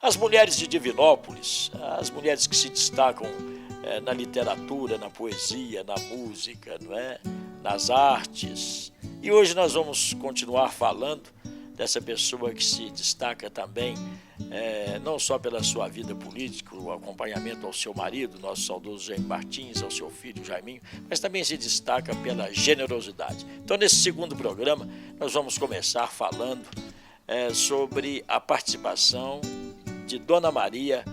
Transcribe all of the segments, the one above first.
As mulheres de Divinópolis, as mulheres que se destacam na literatura, na poesia, na música, não é? Nas artes. E hoje nós vamos continuar falando dessa pessoa que se destaca também, não só pela sua vida política, o acompanhamento ao seu marido, nosso saudoso Jaime Martins, ao seu filho Jaiminho, mas também se destaca pela generosidade. Então, nesse segundo programa, nós vamos começar falando sobre a participação de Dona Maria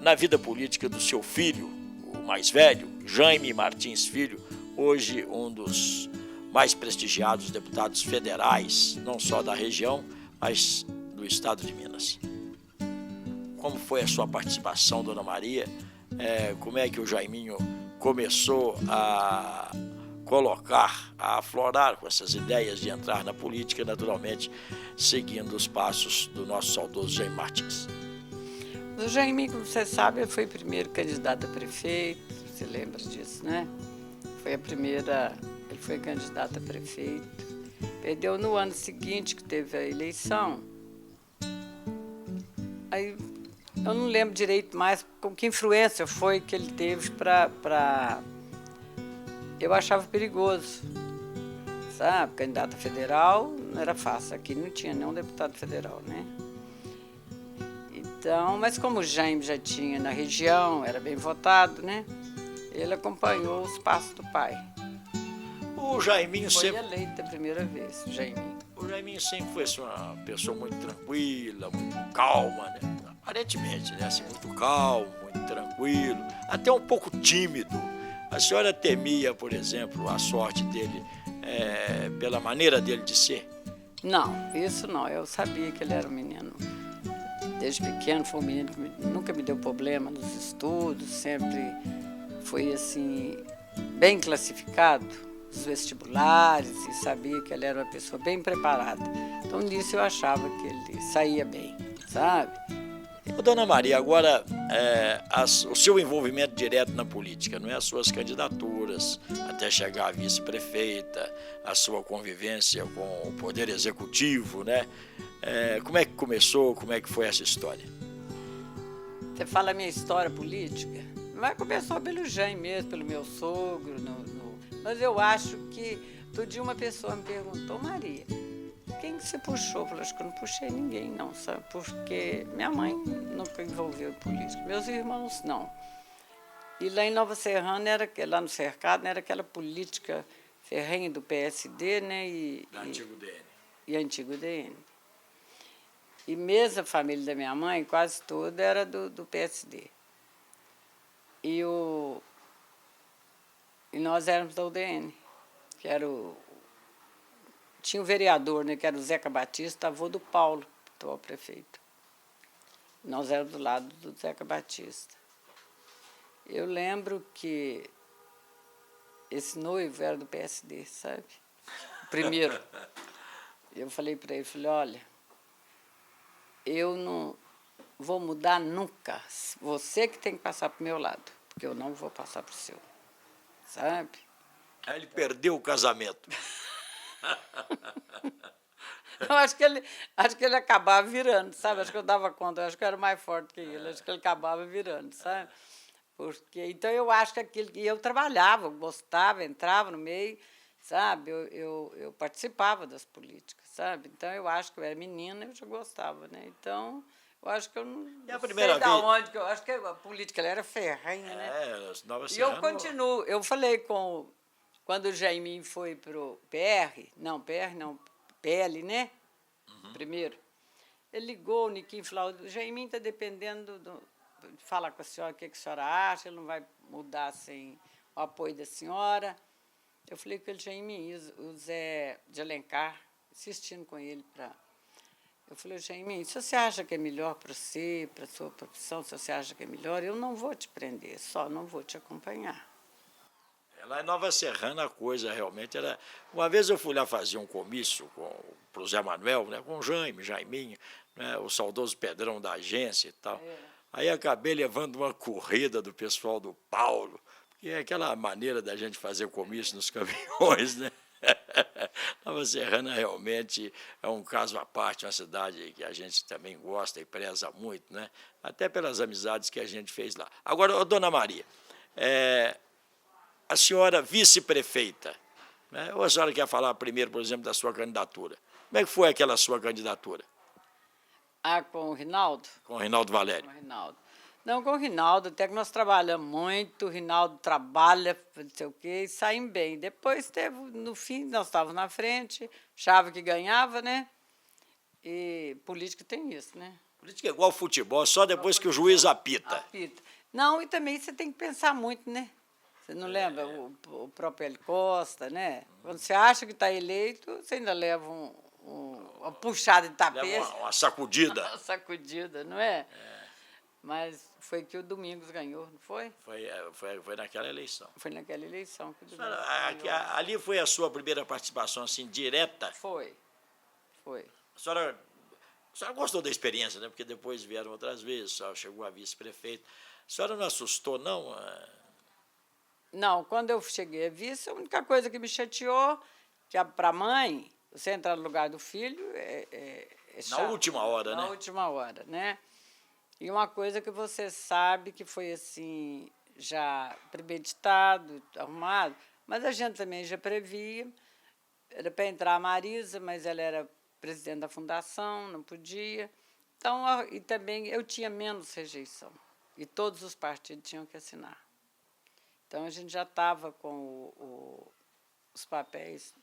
na vida política do seu filho, o mais velho, Jaime Martins Filho, hoje um dos mais prestigiados deputados federais, não só da região, mas do estado de Minas. Como foi a sua participação, Dona Maria? Como é que o Jaiminho começou a colocar, a aflorar com essas ideias de entrar na política, naturalmente, seguindo os passos do nosso saudoso Jaime Martins? O Jaiminho, como você sabe, ele foi o primeiro candidato a prefeito, você lembra disso, né? Ele foi candidato a prefeito. Perdeu no ano seguinte, que teve a eleição. Aí eu não lembro direito mais com que influência foi que ele teve para... Eu achava perigoso, sabe? Candidato a federal não era fácil, aqui não tinha nenhum deputado federal, né? Então, mas como o Jaime já tinha na região, era bem votado, né? Ele acompanhou os passos do pai. O Jaiminho foi sempre... eleito a primeira vez, o Jaiminho. O Jaiminho sempre foi uma pessoa muito tranquila, muito calma, né? Aparentemente, né? Assim, muito calmo, muito tranquilo, até um pouco tímido. A senhora temia, por exemplo, a sorte dele pela maneira dele de ser? Não, isso não. Eu sabia que ele era um menino. Desde pequeno foi um menino que nunca me deu problema nos estudos, sempre foi assim, bem classificado, os vestibulares, e sabia que ele era uma pessoa bem preparada. Então, nisso eu achava que ele saía bem, sabe? Ô, Dona Maria, agora o seu envolvimento direto na política, não é? As suas candidaturas até chegar a vice-prefeita, a sua convivência com o Poder Executivo, né? Como é que começou, como é que foi essa história? Você fala a minha história política? Mas começou pelo Jaime mesmo, pelo meu sogro, mas eu acho que todo dia uma pessoa me perguntou, Maria, quem que você puxou? Eu falei, acho que eu não puxei ninguém, não, sabe? Porque minha mãe nunca envolveu em política, meus irmãos não. E lá em Nova Serrana, lá no Cercado, era aquela política ferrenha do PSD, né? Antigo DN. E antigo DN. E mesmo a família da minha mãe, quase toda, era do PSD. E nós éramos da UDN, que era tinha um vereador, né, que era o Zeca Batista, avô do Paulo, atual prefeito. Nós éramos do lado do Zeca Batista. Eu lembro que esse noivo era do PSD, sabe? O primeiro. Eu falei para ele, falei, olha, eu não vou mudar nunca. Você que tem que passar para o meu lado, porque eu não vou passar para o seu, sabe? Aí ele perdeu o casamento. Eu acho que ele acabava virando, sabe? Acho que eu dava conta, eu acho que eu era mais forte que ele, acho que ele acabava virando, sabe? Porque, então eu acho que aquilo que eu trabalhava, eu gostava, entrava no meio, sabe? Eu participava das políticas, sabe? Então eu acho que eu era menina, eu já gostava, né? Então eu acho que eu não sei da onde, que eu acho que a política ela era ferrenha, né? Nova e eu continuo, eu falei quando o Jaiminho foi pro PL, né? Uhum. Primeiro. Ele ligou, o Niquinho falou, o Jaiminho está dependendo de falar com a senhora o que a senhora acha, ele não vai mudar sem o apoio da senhora. Eu falei com ele, Jaiminho, o Zé de Alencar, assistindo com ele para... Eu falei, Jaiminho, se você acha que é melhor para você, para a sua profissão, se você acha que é melhor, eu não vou te prender, só não vou te acompanhar. Lá em Nova Serrana a coisa realmente era... Uma vez eu fui lá fazer um comício para o Zé Manuel, né, com o Jaiminho, né, o saudoso Pedrão da agência e tal. Aí acabei levando uma corrida do pessoal do Paulo, que é aquela maneira da gente fazer comício nos caminhões, né? Nova Serrana realmente é um caso à parte, uma cidade que a gente também gosta e preza muito, né? Até pelas amizades que a gente fez lá. Agora, ô, dona Maria, a senhora vice-prefeita, né? Ou a senhora quer falar primeiro, por exemplo, da sua candidatura? Como é que foi aquela sua candidatura? Ah, com o Rinaldo? Com o Reinaldo Valério. Com o Rinaldo. Não, com o Rinaldo, até que nós trabalhamos muito, o Rinaldo trabalha, não sei o quê, e saímos bem. Depois teve, no fim, nós estávamos na frente, chave que ganhava, né? E política tem isso, né? Política é igual futebol, só depois que o juiz apita. Apita. Não, e também você tem que pensar muito, né? Você não lembra o próprio Hélio Costa, né? Quando você acha que está eleito, você ainda leva uma puxada de tapete. Leva uma sacudida. Uma sacudida, não é? Mas foi que o Domingos ganhou, não foi? Foi naquela eleição. Foi naquela eleição que o Domingos ganhou. Ali foi a sua primeira participação assim, direta? Foi. A senhora gostou da experiência, né? Porque depois vieram outras vezes, a senhora chegou a vice-prefeito. A senhora não assustou, não? Não, quando eu cheguei a vice, a única coisa que me chateou, que para a mãe, você entrar no lugar do filho é chato. Na última hora, né? Na última hora, né? E uma coisa que você sabe que foi assim, já premeditado, arrumado, mas a gente também já previa. Era para entrar a Marisa, mas ela era presidente da fundação, não podia. Então, e também eu tinha menos rejeição. E todos os partidos tinham que assinar. Então, a gente já estava com os papéis.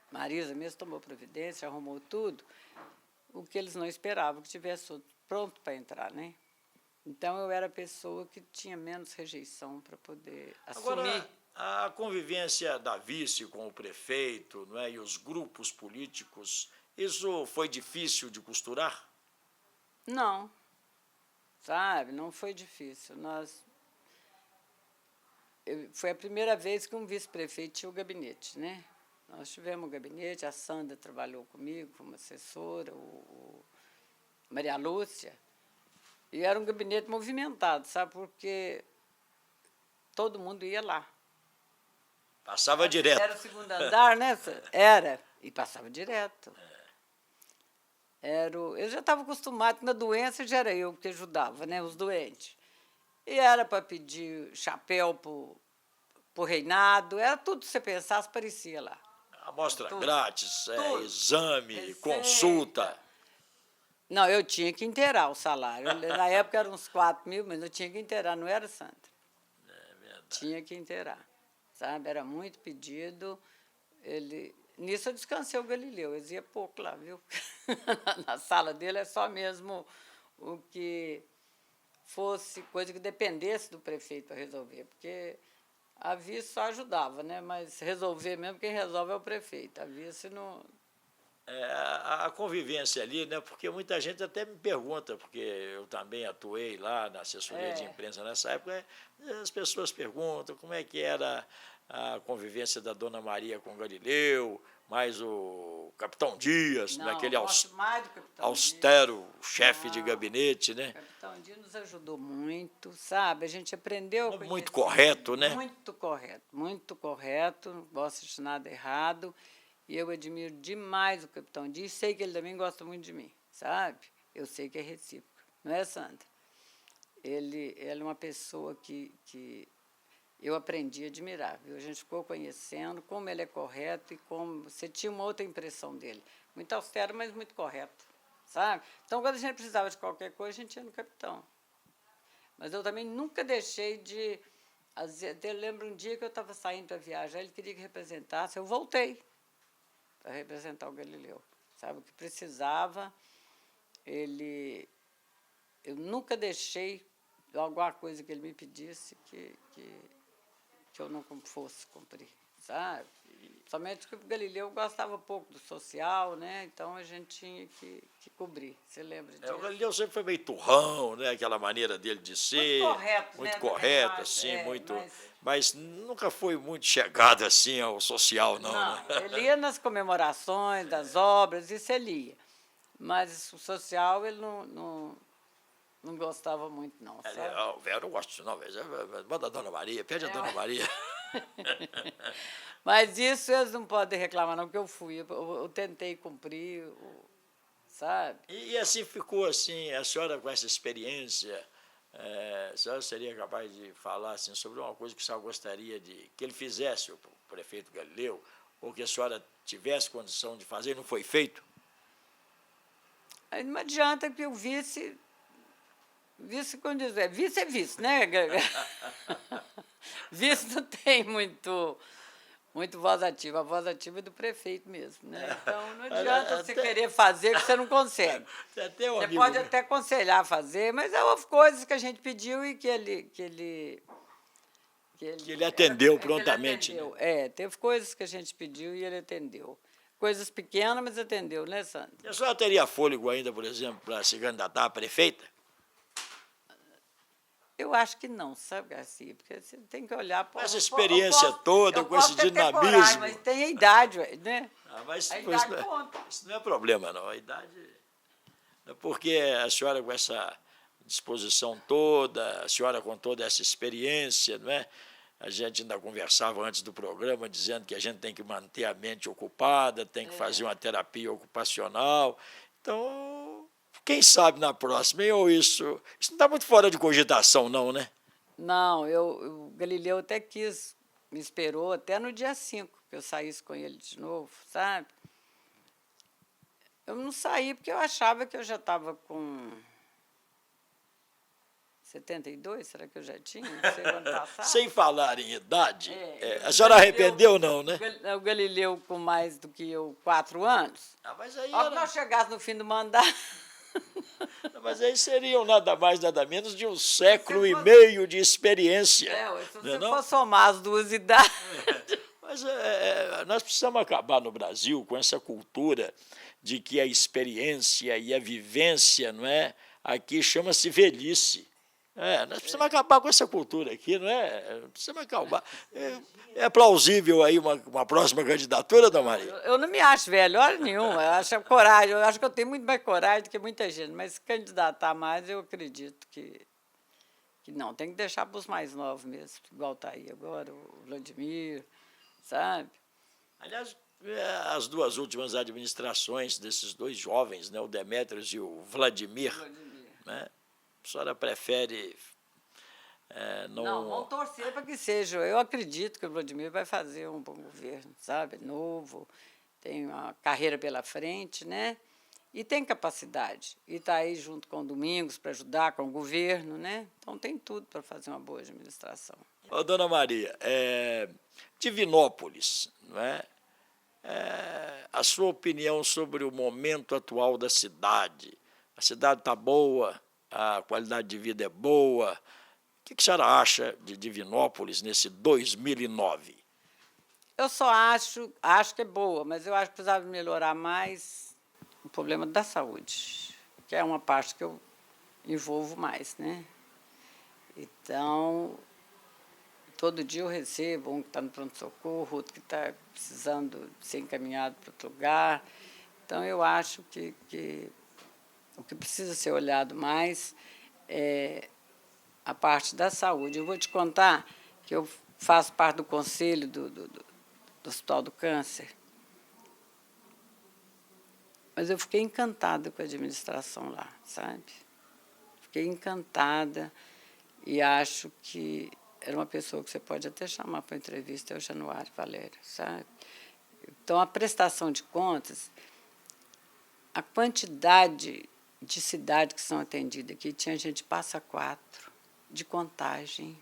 Marisa mesmo tomou providência, arrumou tudo, o que eles não esperavam, que tivesse pronto para entrar, né? Então, eu era a pessoa que tinha menos rejeição para poder assumir. Agora, a convivência da vice com o prefeito, não é, e os grupos políticos, isso foi difícil de costurar? Não, sabe, não foi difícil. Foi a primeira vez que um vice-prefeito tinha o gabinete, né? Nós tivemos o gabinete, a Sandra trabalhou comigo como assessora, Maria Lúcia, e era um gabinete movimentado, sabe, porque todo mundo ia lá. Passava direto. Era o segundo andar, né? Era, e passava direto. Eu já estava acostumado, na doença já era eu que ajudava, né, os doentes. E era para pedir chapéu para o Reinado, era tudo que você pensasse, parecia lá. Amostra Tudo. grátis, Tudo. Receita. Receita. Consulta. Não, eu tinha que inteirar o salário. Na época eram uns 4.000, mas eu tinha que inteirar, não era, Sandra? É verdade. Tinha que inteirar, sabe? Era muito pedido. Nisso eu descansei o Galileu, eles iam pouco lá, viu? Na sala dele é só mesmo o que fosse coisa que dependesse do prefeito para resolver, porque a vice só ajudava, né? Mas resolver mesmo, quem resolve é o prefeito. A vice não... A convivência ali, né? Porque muita gente até me pergunta, porque eu também atuei lá na assessoria de imprensa nessa época, as pessoas perguntam como é que era a convivência da Dona Maria com o Galileu, mais o Capitão Dias, Não, naquele gosto mais do Capitão austero chefe de Não. gabinete, né? O Capitão Dias nos ajudou muito, sabe? A gente aprendeu a conhecer. Muito correto, né? Muito correto, não gosto de nada errado. E eu admiro demais o Capitão Dias, sei que ele também gosta muito de mim, sabe? Eu sei que é recíproco, não é, Sandra? Ele é uma pessoa que eu aprendi a admirar, viu? A gente ficou conhecendo como ele é correto e como você tinha uma outra impressão dele. Muito austero, mas muito correto, sabe? Então, quando a gente precisava de qualquer coisa, a gente ia no Capitão. Mas eu também nunca deixei de... Eu lembro um dia que eu estava saindo para viajar, ele queria que representasse, eu voltei para representar o Galileu, sabe? O que precisava, eu nunca deixei alguma coisa que ele me pedisse que eu não fosse cumprir, sabe? Somente que o Galileu gostava pouco do social, né? Então a gente tinha que cobrir. Você lembra disso? O Galileu sempre foi meio turrão, né? Aquela maneira dele de ser. Muito correto, muito né? correto, assim, muito. Mas nunca foi muito chegado assim ao social, não. Não, Né? ele ia nas comemorações das obras, isso ele ia. Mas o social ele não gostava muito, não. Sabe? Eu não gosto disso, não. Manda a Dona Maria, pede a Dona Maria. Mas isso eles não podem reclamar, não, porque eu fui. Eu tentei cumprir, sabe? E assim ficou assim, a senhora com essa experiência, a senhora seria capaz de falar assim, sobre uma coisa que a senhora gostaria que ele fizesse, o prefeito Galileu, ou que a senhora tivesse condição de fazer e não foi feito? Aí não adianta que o vice, quando dizer, vice é vice, né? Vice não tem muito voz ativa. A voz ativa é do prefeito mesmo, né? Então não adianta você querer fazer que você não consegue. Você pode até aconselhar a fazer, mas houve coisas que a gente pediu e que ele atendeu prontamente. Ele atendeu. Né? Teve coisas que a gente pediu e ele atendeu. Coisas pequenas, mas atendeu, né, Sandra? E a senhora teria fôlego ainda, por exemplo, para se candidatar a prefeita? Eu acho que não, sabe, Garcia? Porque você tem que olhar para... Essa experiência toda, com esse dinamismo... Coragem, mas tem a idade, né? Mas a idade conta. Isso não é problema, não. A idade... Porque a senhora com essa disposição toda, a senhora com toda essa experiência, não é? A gente ainda conversava antes do programa, dizendo que a gente tem que manter a mente ocupada, tem que fazer uma terapia ocupacional. Então, quem sabe na próxima, hein? Ou isso não está muito fora de cogitação, não, né? Não, o Galileu até quis, me esperou até no dia 5, que eu saísse com ele de novo, sabe? Eu não saí porque eu achava que eu já estava com 72, será que eu já tinha? Não sei, ano passado. Sem falar em idade, a senhora arrependeu não, né? O Galileu com mais do que eu, 4 anos. Mas aí Quando nós chegássemos no fim do mandato... Mas aí seriam nada mais, nada menos de 1,5 século de experiência. Se você for somar as duas idades... Mas nós precisamos acabar no Brasil com essa cultura de que a experiência e a vivência, não é? Aqui chama-se velhice. Nós precisamos acabar com essa cultura aqui, não é? Precisamos acabar. É plausível aí uma próxima candidatura, dona Maria? Eu não me acho velho, hora nenhuma. Eu acho coragem. Eu acho que eu tenho muito mais coragem do que muita gente. Mas se candidatar mais, eu acredito que não. Tem que deixar para os mais novos mesmo, igual está aí agora, o Vladimir, sabe? Aliás, as duas últimas administrações desses dois jovens, né, o Demétrios e o Vladimir, né? A senhora prefere Não, vamos torcer para que seja. Eu acredito que o Vladimir vai fazer um bom governo, sabe? Novo, tem uma carreira pela frente, né? E tem capacidade. E está aí junto com o Domingos para ajudar com o governo, né? Então tem tudo para fazer uma boa administração. Ô, dona Maria, Divinópolis, não é? A sua opinião sobre o momento atual da cidade? A cidade está boa? A qualidade de vida é boa? O que a senhora acha de Divinópolis nesse 2009? Eu só acho que é boa, mas eu acho que precisava melhorar mais o problema da saúde, que é uma parte que eu envolvo mais, né? Então, todo dia eu recebo um que está no pronto-socorro, outro que está precisando ser encaminhado para outro lugar. Então, eu acho que o que precisa ser olhado mais é a parte da saúde. Eu vou te contar que eu faço parte do conselho do Hospital do Câncer, mas eu fiquei encantada com a administração lá, sabe? Fiquei encantada e acho que era uma pessoa que você pode até chamar para entrevista, é o Januário Valério, sabe? Então, a prestação de contas, a quantidade de cidades que são atendidas aqui, tinha gente passa 4 de contagem,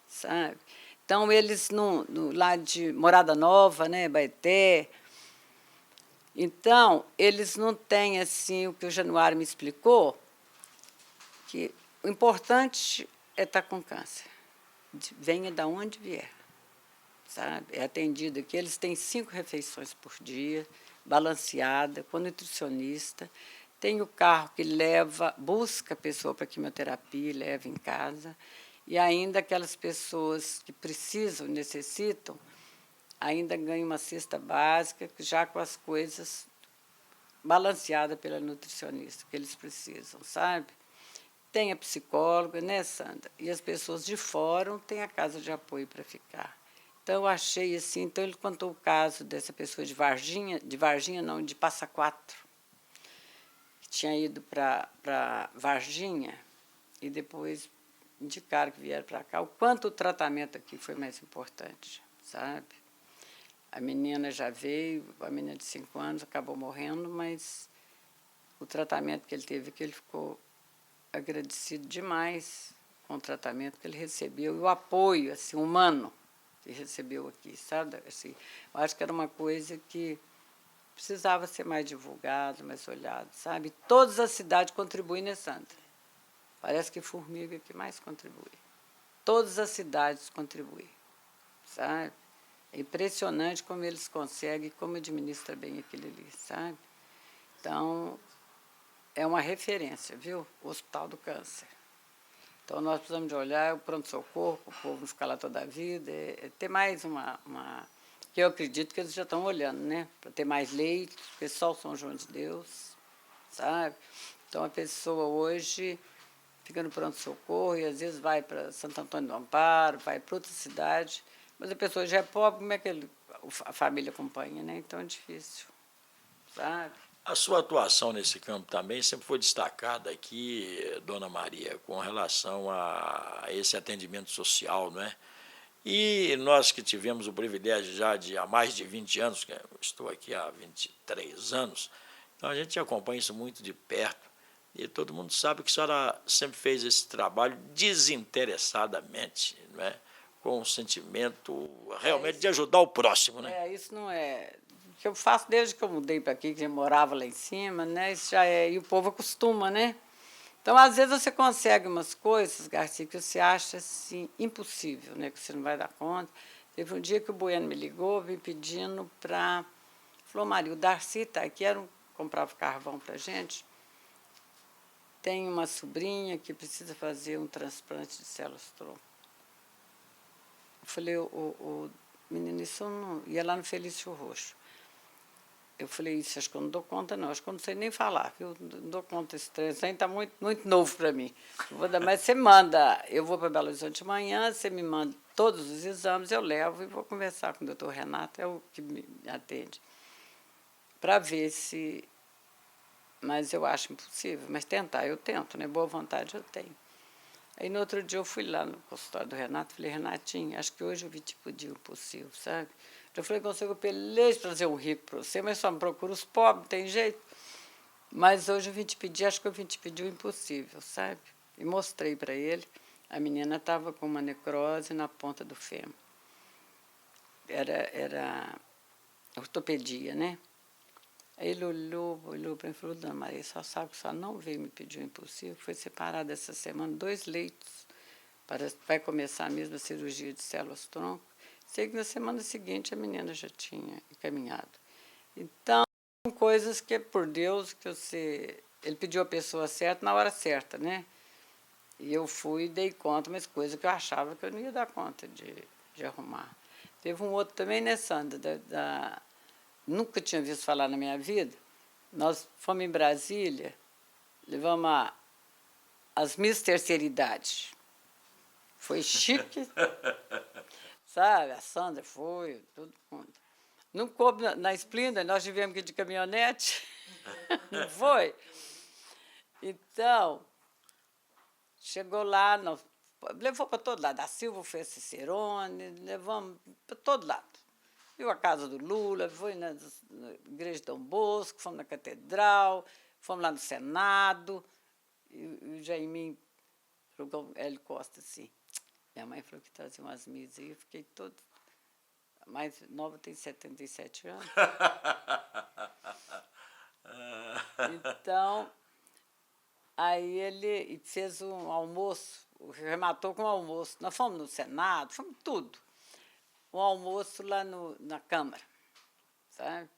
sabe? Então, eles, lá de Morada Nova, né, Baeté, então, eles não têm, assim, o que o Januário me explicou, que o importante é estar com câncer, venha de onde vier, sabe? É atendido aqui, eles têm 5 refeições por dia, balanceada, com nutricionista, tem o carro que busca a pessoa para quimioterapia e leva em casa, e ainda aquelas pessoas que precisam, necessitam, ainda ganham uma cesta básica, já com as coisas balanceadas pela nutricionista, que eles precisam, sabe? Tem a psicóloga, né, Sandra? E as pessoas de fora têm a casa de apoio para ficar. Então, eu achei assim, então ele contou o caso dessa pessoa de Varginha não, de Passa Quatro, que tinha ido para Varginha e depois indicaram que vieram para cá, o quanto o tratamento aqui foi mais importante, sabe? A menina já veio, a menina de 5 anos acabou morrendo, mas o tratamento que ele teve, que ele ficou agradecido demais com o tratamento que ele recebeu e o apoio assim, humano que recebeu aqui, sabe? Assim, eu acho que era uma coisa que precisava ser mais divulgado, mais olhado, sabe? Todas as cidades contribuem, né, Sandra? Parece que Formiga que mais contribui. Todas as cidades contribuem, sabe? É impressionante como eles conseguem, como administra bem aquilo ali, sabe? Então, é uma referência, viu? O Hospital do Câncer. Então, nós precisamos de olhar o pronto-socorro, o povo não ficar lá toda a vida, ter mais uma... que eu acredito que eles já estão olhando, né? Para ter mais leitos, porque só o São João de Deus, sabe? Então, a pessoa hoje fica no pronto-socorro e às vezes vai para Santo Antônio do Amparo, vai para outra cidade, mas a pessoa já é pobre, como é que a família acompanha, né? Então, é difícil, sabe? A sua atuação nesse campo também sempre foi destacada aqui, dona Maria, com relação a esse atendimento social, não é? E nós que tivemos o privilégio já de há mais de 20 anos, que eu estou aqui há 23 anos, então a gente acompanha isso muito de perto. E todo mundo sabe que a senhora sempre fez esse trabalho desinteressadamente, não é? Com um sentimento realmente de ajudar o próximo, né? Isso não é... O que eu faço desde que eu mudei para aqui, que eu morava lá em cima, né? Isso já é... E o povo acostuma, né? Então, às vezes, você consegue umas coisas, Garcia, que você acha, assim, impossível, né? Que você não vai dar conta. Teve um dia que o Bueno me ligou, me pedindo para... Falou, Maria, o Darcy está aqui, comprava carvão para a gente. Tem uma sobrinha que precisa fazer um transplante de células-tronco. Eu falei, o menino, isso não... Ia lá no Felício Roxo. Eu falei, isso acho que eu não dou conta, não. Acho que eu não sei nem falar, viu? Não dou conta esse trem. Isso aí está muito, muito novo para mim. Mas você manda, eu vou para Belo Horizonte de manhã, você me manda todos os exames, eu levo e vou conversar com o doutor Renato, é o que me atende, para ver se... Mas eu acho impossível. Mas tentar, eu tento, né? Boa vontade eu tenho. Aí, no outro dia, eu fui lá no consultório do Renato, falei, Renatinho, acho que hoje eu vim te pedir o possível, sabe? Eu falei, consigo pelejar trazer um rico para você, mas só me procura os pobres, tem jeito. Mas hoje eu vim te pedir, acho que eu vim te pedir o impossível, sabe? E mostrei para ele. A menina estava com uma necrose na ponta do fêmur. Era ortopedia, né? Aí ele olhou para mim e falou, dona Maria, só sabe que só não veio me pedir o impossível, foi separado essa semana 2 leitos, vai começar a mesma cirurgia de células-tronco. Sei que na semana seguinte a menina já tinha encaminhado. Então, são coisas que, por Deus, que ele pediu a pessoa certa na hora certa, né? E eu fui e dei conta, mas coisa que eu achava que eu não ia dar conta de arrumar. Teve um outro também, né, Sandra, nunca tinha visto falar na minha vida. Nós fomos em Brasília, levamos as Miss Terceira Idade. Foi chique, sabe? A Sandra foi, todo mundo. Não coube na Splendor, nós tivemos que ir de caminhonete, não foi? Então, chegou lá, levou para todo lado. A Silva foi a Cicerone, levamos para todo lado. Viu a casa do Lula, foi na igreja de Dom Bosco, fomos na catedral, fomos lá no Senado. E o Jaiminho falou com Hélio Costa assim. Minha mãe falou que trazia umas misas aí, eu fiquei todo... A mais nova tem 77 anos. Então, aí ele fez um almoço, rematou com um almoço. Nós fomos no Senado, fomos tudo. Um almoço lá na Câmara, sabe?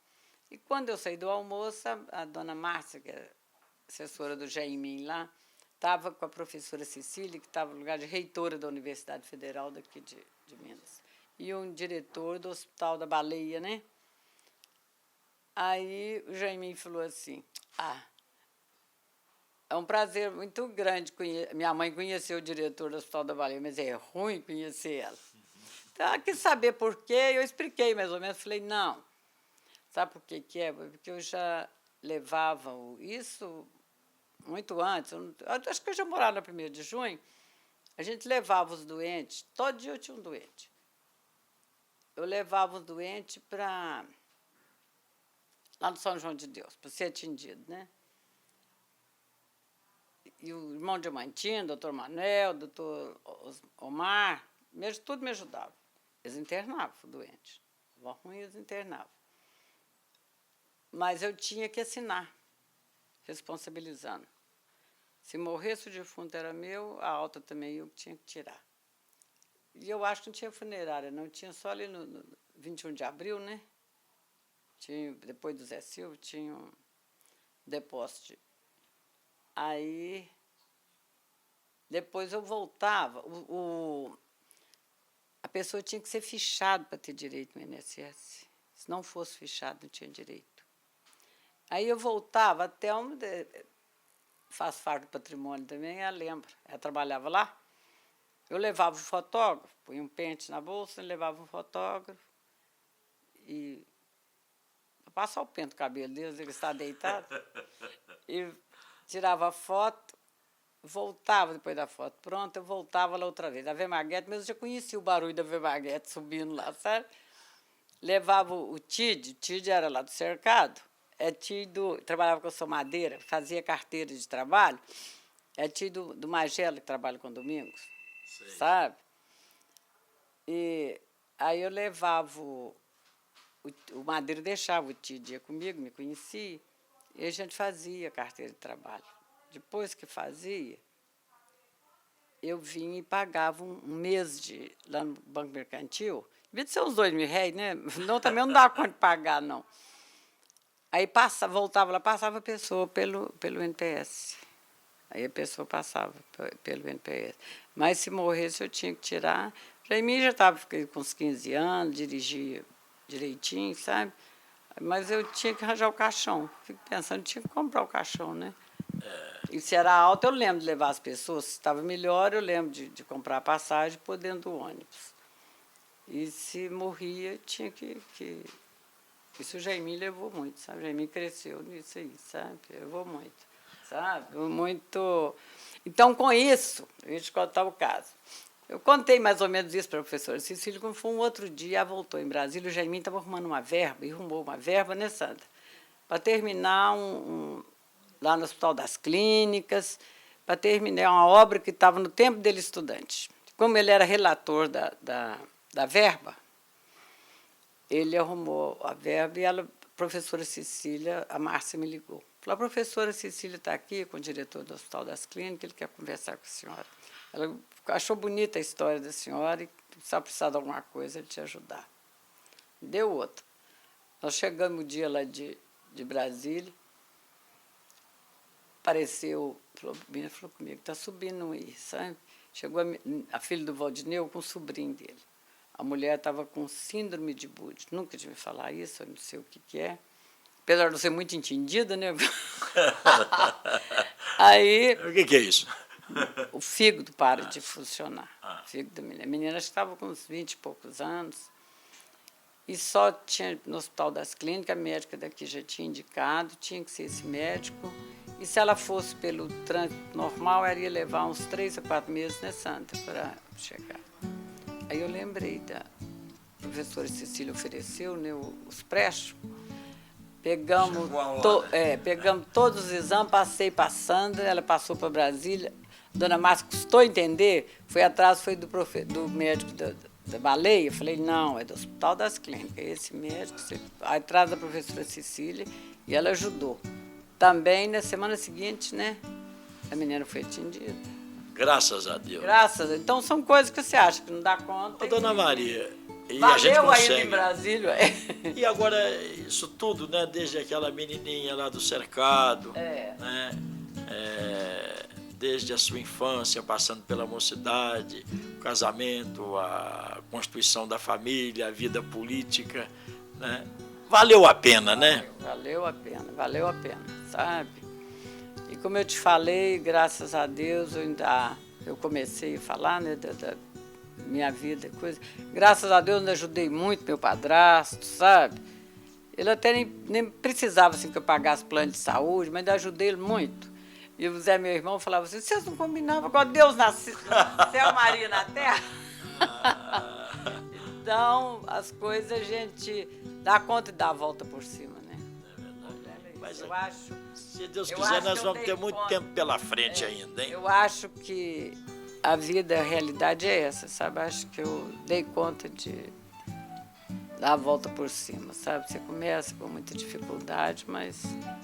E quando eu saí do almoço, a dona Márcia, que é assessora do Jaiminho lá, estava com a professora Cecília, que estava no lugar de reitora da Universidade Federal daqui de Minas, e um diretor do Hospital da Baleia, né? Aí o Jaiminho falou assim, é um prazer muito grande minha mãe conheceu o diretor do Hospital da Baleia, mas é ruim conhecer ela. Ela quis saber por quê, eu expliquei mais ou menos. Falei, não, sabe por que que é? Porque eu já levava isso muito antes. Eu acho que eu já morava na 1º de junho. A gente levava os doentes, todo dia eu tinha um doente. Eu levava os doentes para lá no São João de Deus, para ser atendido, né? E o irmão Diamantino, o doutor Manuel, o doutor Omar, tudo me ajudava. Eles internavam o doente. Estava ruim, eles internavam. Mas eu tinha que assinar, responsabilizando. Se morresse o defunto era meu, a alta também eu tinha que tirar. E eu acho que não tinha funerária, não. Tinha só ali no 21 de abril, né? Tinha, depois do Zé Silva, tinha um depósito. Aí, depois eu voltava. A pessoa tinha que ser fichada para ter direito no INSS. Se não fosse fichado, não tinha direito. Aí eu voltava até onde faz parte do patrimônio também, ela lembra. Ela trabalhava lá. Eu levava o fotógrafo, punha um pente na bolsa, levava um fotógrafo e passar o pente no cabelo deles, ele está deitado, e tirava a foto, voltava depois da foto pronta, eu voltava lá outra vez. A Vemaguete, mas eu já conhecia o barulho da Vemaguete subindo lá, sabe? Levava o Tid era lá do cercado, trabalhava com a sua madeira, fazia carteira de trabalho, é tio do Magela, que trabalha com Domingos, sei, sabe? E aí eu levava o Madeira deixava o Tid ia comigo, me conhecia, e a gente fazia carteira de trabalho. Depois que fazia, eu vinha e pagava um mês lá no Banco Mercantil. Devia ser uns R$2.000, né? Não, também não dava conta de pagar, não. Aí voltava lá, passava a pessoa pelo NPS. Aí a pessoa passava pelo NPS. Mas se morresse, eu tinha que tirar. Para mim, já estava com uns 15 anos, dirigia direitinho, sabe? Mas eu tinha que arranjar o caixão. Fico pensando, tinha que comprar o caixão, né? E se era alto, eu lembro de levar as pessoas. Se estava melhor, eu lembro de comprar a passagem por dentro do ônibus. E se morria, tinha que... Isso o Jaime levou muito, sabe? O Jaime cresceu nisso aí, sabe? Levou muito, sabe? Muito... Então, com isso, eu ia te contar o caso. Eu contei mais ou menos isso para a professora Cecília, quando foi um outro dia, ela voltou em Brasília, o Jaime estava arrumando uma verba, e arrumou uma verba, né, Sandra? Para terminar lá no Hospital das Clínicas, para terminar uma obra que estava no tempo dele estudante. Como ele era relator da verba, ele arrumou a verba e a professora Cecília, a Márcia, me ligou. Falou, a professora Cecília está aqui com o diretor do Hospital das Clínicas, ele quer conversar com a senhora. Ela achou bonita a história da senhora e só precisava de alguma coisa, ele te ajudar. Deu outra. Nós chegamos o dia lá de Brasília, apareceu, falou comigo, está subindo aí, sabe? Chegou a filha do Valdineu com o sobrinho dele. A mulher estava com síndrome de Budd. Nunca tive falar isso, eu não sei o que é. Apesar de não ser muito entendida, né? Aí... O que é isso? O fígado para de funcionar. O fígado da menina. A menina estava com uns 20 e poucos anos. E só tinha no Hospital das Clínicas, a médica daqui já tinha indicado, tinha que ser esse médico. E se ela fosse pelo trânsito normal, ela ia levar uns 3 a 4 meses, né, Santa, para chegar. Aí eu lembrei da professora Cecília ofereceu, né, os préstimos. Pegamos todos os exames, passei para a Sandra, ela passou para Brasília. Dona Márcia custou entender, foi atrás do médico da Baleia. Eu falei, não, é do Hospital das Clínicas, esse médico, atrás da professora Cecília, e ela ajudou. Também, na semana seguinte, né, a menina foi atendida. Graças a Deus. Graças a Deus. Então, são coisas que você acha que não dá conta. Ô, Dona Maria, e valeu a gente consegue. Ainda em Brasília. E agora, isso tudo, né, desde aquela menininha lá do cercado, né, desde a sua infância, passando pela mocidade, o casamento, a constituição da família, a vida política, né, valeu a pena, né? Valeu a pena, sabe? E como eu te falei, graças a Deus, eu comecei a falar, né, minha vida, coisa. Graças a Deus, eu ajudei muito meu padrasto, sabe? Ele até nem precisava assim, que eu pagasse plano de saúde, mas eu ajudei ele muito. E o Zé, meu irmão, falava assim, vocês não combinavam com Deus na céu, Maria na terra? Então, as coisas a gente dá conta e dá a volta por cima, né? Mas eu acho, se Deus quiser, nós vamos ter muito tempo pela frente ainda, hein? Eu acho que a vida, a realidade é essa, sabe? Acho que eu dei conta de dar a volta por cima, sabe? Você começa com muita dificuldade, mas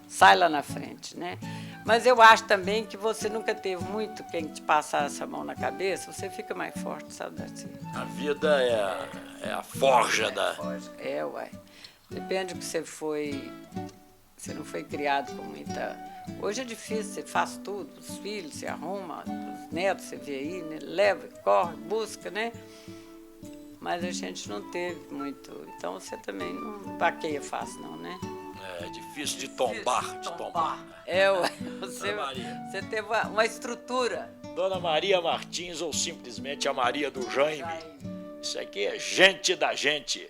sai lá na frente, né? Mas eu acho também que você nunca teve muito quem te passar essa mão na cabeça, você fica mais forte, sabe, Darcy? A vida é a forja da... É, uai. Depende do que você foi... Você não foi criado com muita... Hoje é difícil, você faz tudo, os filhos, você arruma, os netos, você vê aí, né? Leva, corre, busca, né? Mas a gente não teve muito. Então você também não vaqueia fácil, não, né? É difícil de tombar, É, ué, você teve uma estrutura. Dona Maria Martins ou simplesmente a Maria do Jaime. Isso aqui é gente da gente.